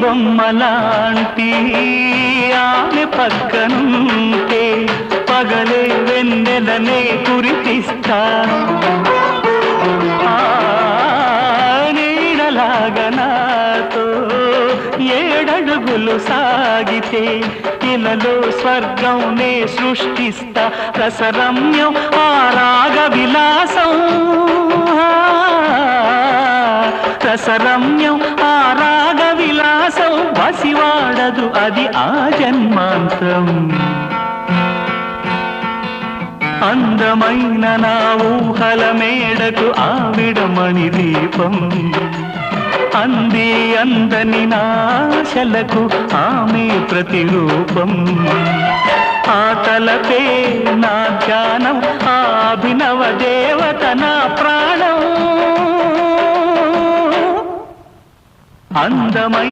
బొమ్మలాంటి ఆమె పక్కనుంటే పగలే వెన్నెలనే కురిపిస్తా నీడలాగా నాతో ఏడడుగులు సాగితే ఇలలో స్వర్గంనే సృష్టిస్తా రసరమ్యం ఆ రాగ విలాసం రసరమ్యం ఆ రాగ విలాసం వసివాడదు అది ఆ జన్మాంతం అందమైన నా ఊహల మేడకు ఆవిడమణి దీపం అంది అందని నాశలకు ఆమె ప్రతిరూపం ఆ తలపే నా ధ్యానం ఆ అభినవ దేవత నా ప్రాణం అందమై